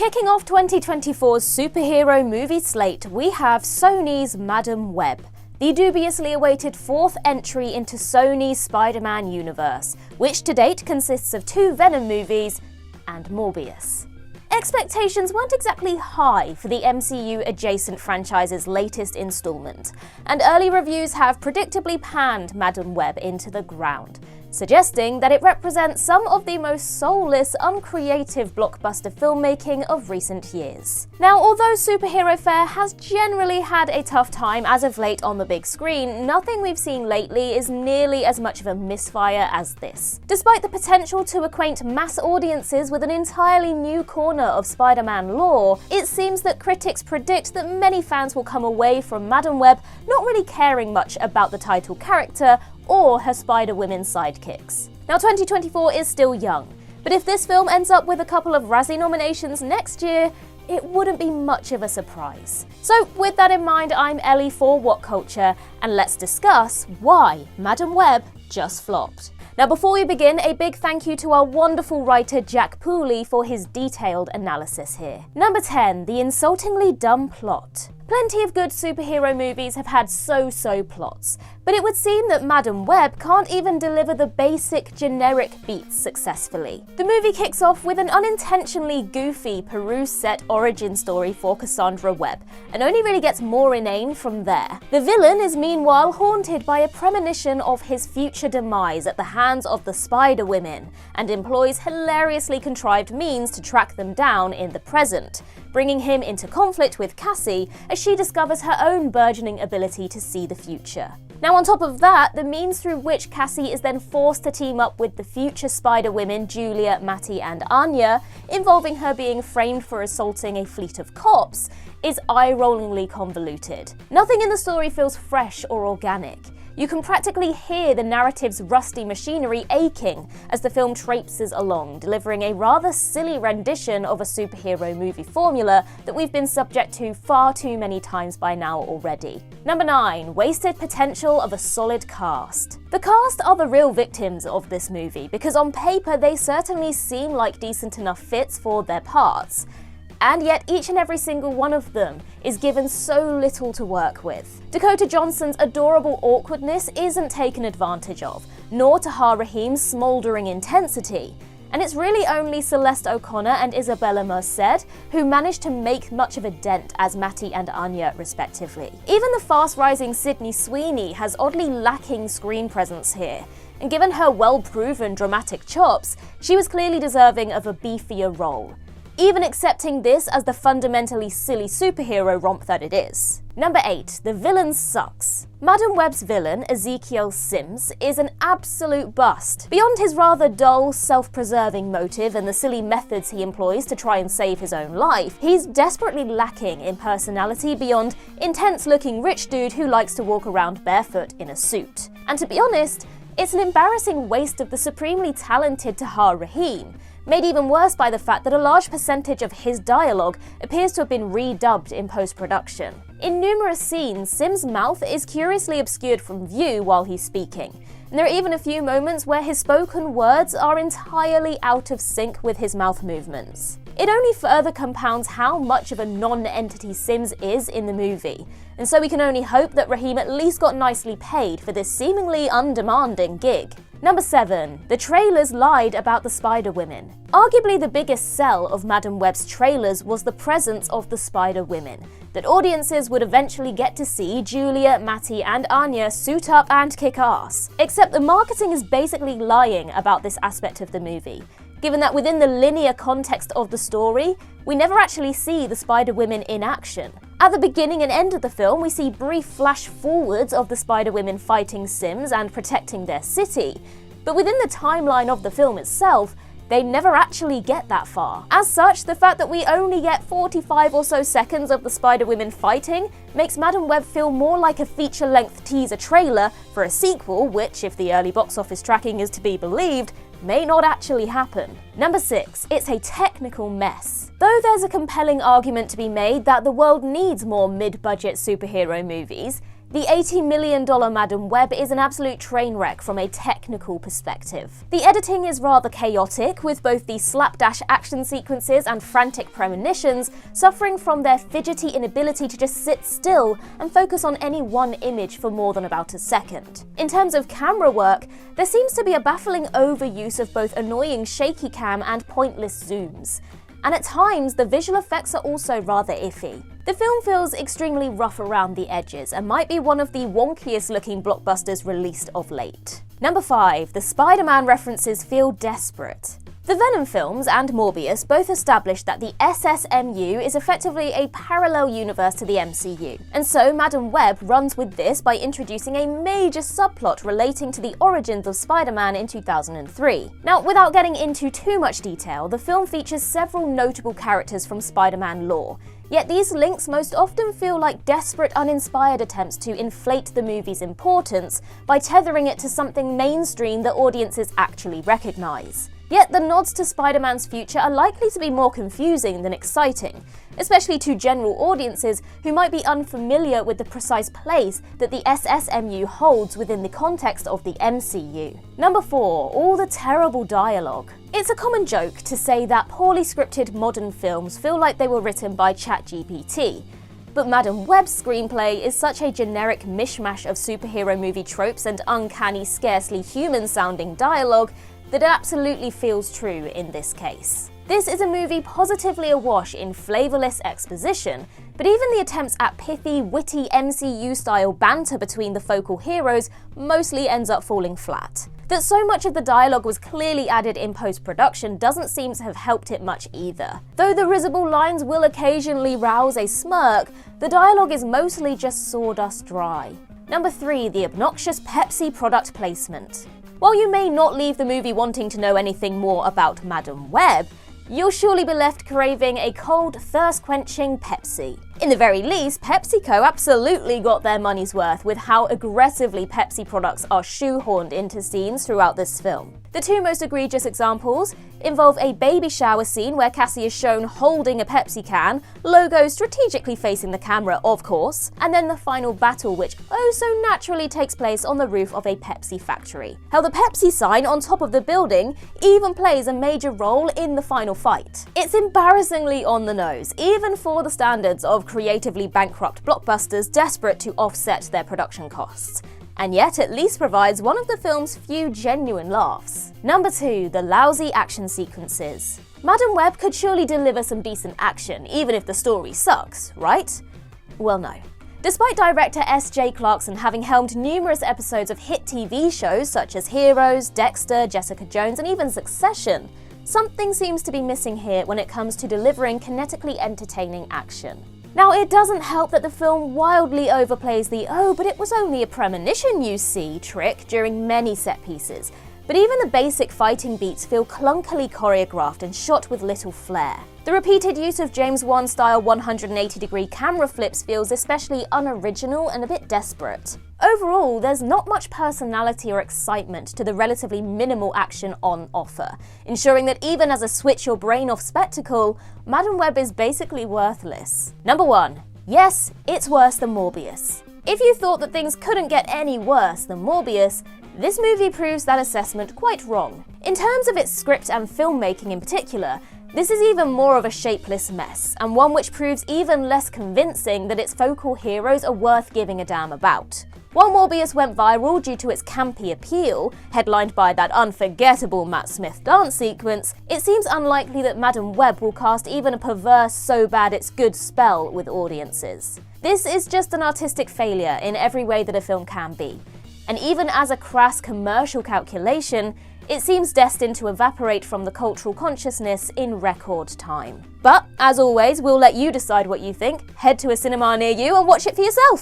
Kicking off 2024's superhero movie slate, we have Sony's Madam Web, the dubiously awaited fourth entry into Sony's Spider-Man universe, which to date consists of 2 Venom movies and Morbius. Expectations weren't exactly high for the MCU-adjacent franchise's latest installment, and early reviews have predictably panned Madam Web into the ground, suggesting that it represents some of the most soulless, uncreative blockbuster filmmaking of recent years. Now, although superhero fare has generally had a tough time as of late on the big screen, nothing we've seen lately is nearly as much of a misfire as this. Despite the potential to acquaint mass audiences with an entirely new corner of Spider-Man lore, it seems that critics predict that many fans will come away from Madam Web not really caring much about the title character or her Spider-Women sidekicks. Now, 2024 is still young, but if this film ends up with a couple of Razzie nominations next year, it wouldn't be much of a surprise. So with that in mind, I'm Ellie for What Culture, and let's discuss why Madam Web just flopped. Now, before we begin, a big thank you to our wonderful writer Jack Pooley for his detailed analysis here. Number 10, the insultingly dumb plot. Plenty of good superhero movies have had so-so plots, but it would seem that Madam Web can't even deliver the basic, generic beats successfully. The movie kicks off with an unintentionally goofy Peru-set origin story for Cassandra Webb, and only really gets more inane from there. The villain is meanwhile haunted by a premonition of his future demise at the hands of the Spider-Women, and employs hilariously contrived means to track them down in the present, bringing him into conflict with Cassie as she discovers her own burgeoning ability to see the future. Now, on top of that, the means through which Cassie is then forced to team up with the future Spider-Women Julia, Mattie, and Anya, involving her being framed for assaulting a fleet of cops, is eye-rollingly convoluted. Nothing in the story feels fresh or organic. You can practically hear the narrative's rusty machinery aching as the film traipses along, delivering a rather silly rendition of a superhero movie formula that we've been subject to far too many times by now already. Number 9, wasted potential of a solid cast. The cast are the real victims of this movie, because on paper they certainly seem like decent enough fits for their parts. And yet each and every single one of them is given so little to work with. Dakota Johnson's adorable awkwardness isn't taken advantage of, nor Tahar Rahim's smouldering intensity. And it's really only Celeste O'Connor and Isabella Merced who managed to make much of a dent as Mattie and Anya, respectively. Even the fast-rising Sydney Sweeney has oddly lacking screen presence here, and given her well-proven dramatic chops, she was clearly deserving of a beefier role, even accepting this as the fundamentally silly superhero romp that it is. Number 8, the villain sucks. Madam Web's villain, Ezekiel Sims, is an absolute bust. Beyond his rather dull, self-preserving motive and the silly methods he employs to try and save his own life, he's desperately lacking in personality beyond intense-looking rich dude who likes to walk around barefoot in a suit. And to be honest, it's an embarrassing waste of the supremely talented Tahar Rahim, made even worse by the fact that a large percentage of his dialogue appears to have been redubbed in post-production. In numerous scenes, Sims' mouth is curiously obscured from view while he's speaking, and there are even a few moments where his spoken words are entirely out of sync with his mouth movements. It only further compounds how much of a non-entity Sims is in the movie, and so we can only hope that Rahim at least got nicely paid for this seemingly undemanding gig. Number 7, the trailers lied about the Spider-Women. Arguably the biggest sell of Madam Web's trailers was the presence of the Spider-Women, that audiences would eventually get to see Julia, Mattie, and Anya suit up and kick ass. Except the marketing is basically lying about this aspect of the movie, given that within the linear context of the story, we never actually see the Spider-Women in action. At the beginning and end of the film, we see brief flash forwards of the Spider-Women fighting Sims and protecting their city, but within the timeline of the film itself, they never actually get that far. As such, the fact that we only get 45 or so seconds of the Spider-Women fighting makes Madam Web feel more like a feature-length teaser trailer for a sequel which, if the early box office tracking is to be believed, may not actually happen. Number 6, it's a technical mess. Though there's a compelling argument to be made that the world needs more mid-budget superhero movies, The $80 million Madam Web is an absolute train wreck from a technical perspective. The editing is rather chaotic, with both the slapdash action sequences and frantic premonitions suffering from their fidgety inability to just sit still and focus on any one image for more than about a second. In terms of camera work, there seems to be a baffling overuse of both annoying shaky cam and pointless zooms. And at times, the visual effects are also rather iffy. The film feels extremely rough around the edges and might be one of the wonkiest looking blockbusters released of late. Number 5. The SpiderMan references feel desperate. The Venom films and Morbius both established that the SSMU is effectively a parallel universe to the MCU, and so Madam Web runs with this by introducing a major subplot relating to the origins of Spider-Man in 2003. Now, without getting into too much detail, the film features several notable characters from Spider-Man lore, yet these links most often feel like desperate, uninspired attempts to inflate the movie's importance by tethering it to something mainstream that audiences actually recognize. Yet the nods to Spider-Man's future are likely to be more confusing than exciting, especially to general audiences who might be unfamiliar with the precise place that the SSMU holds within the context of the MCU. Number 4. All the terrible dialogue. It's a common joke to say that poorly scripted modern films feel like they were written by ChatGPT. But Madam Web's screenplay is such a generic mishmash of superhero movie tropes and uncanny, scarcely human-sounding dialogue that it absolutely feels true in this case. This is a movie positively awash in flavourless exposition, but even the attempts at pithy, witty MCU-style banter between the focal heroes mostly ends up falling flat. That so much of the dialogue was clearly added in post-production doesn't seem to have helped it much either. Though the risible lines will occasionally rouse a smirk, the dialogue is mostly just sawdust dry. Number 3. The obnoxious Pepsi product placement. While you may not leave the movie wanting to know anything more about Madam Web, you'll surely be left craving a cold, thirst-quenching Pepsi. In the very least, PepsiCo absolutely got their money's worth with how aggressively Pepsi products are shoehorned into scenes throughout this film. The two most egregious examples involve a baby shower scene where Cassie is shown holding a Pepsi can, logo strategically facing the camera of course, and then the final battle which oh so naturally takes place on the roof of a Pepsi factory. Hell, the Pepsi sign on top of the building even plays a major role in the final fight. It's embarrassingly on the nose, even for the standards of creatively bankrupt blockbusters desperate to offset their production costs, and yet at least provides one of the film's few genuine laughs. Number 2. The lousy action sequences. Madam Web could surely deliver some decent action, even if the story sucks, right? Well, no. Despite director S.J. Clarkson having helmed numerous episodes of hit TV shows such as Heroes, Dexter, Jessica Jones, and even Succession, something seems to be missing here when it comes to delivering kinetically entertaining action. Now, it doesn't help that the film wildly overplays the "oh, but it was only a premonition, you see" trick during many set pieces, but even the basic fighting beats feel clunkily choreographed and shot with little flair. The repeated use of James Wan-style 180-degree camera flips feels especially unoriginal and a bit desperate. Overall, there's not much personality or excitement to the relatively minimal action on offer, ensuring that even as a switch-your-brain-off spectacle, Madam Web is basically worthless. Number 1. Yes, it's worse than Morbius. If you thought that things couldn't get any worse than Morbius, this movie proves that assessment quite wrong. In terms of its script and filmmaking in particular, this is even more of a shapeless mess, and one which proves even less convincing that its focal heroes are worth giving a damn about. While Morbius went viral due to its campy appeal, headlined by that unforgettable Matt Smith dance sequence, it seems unlikely that Madam Web will cast even a perverse so bad it's good spell with audiences. This is just an artistic failure in every way that a film can be, and even as a crass commercial calculation, it seems destined to evaporate from the cultural consciousness in record time. But, as always, we'll let you decide what you think. Head to a cinema near you and watch it for yourself!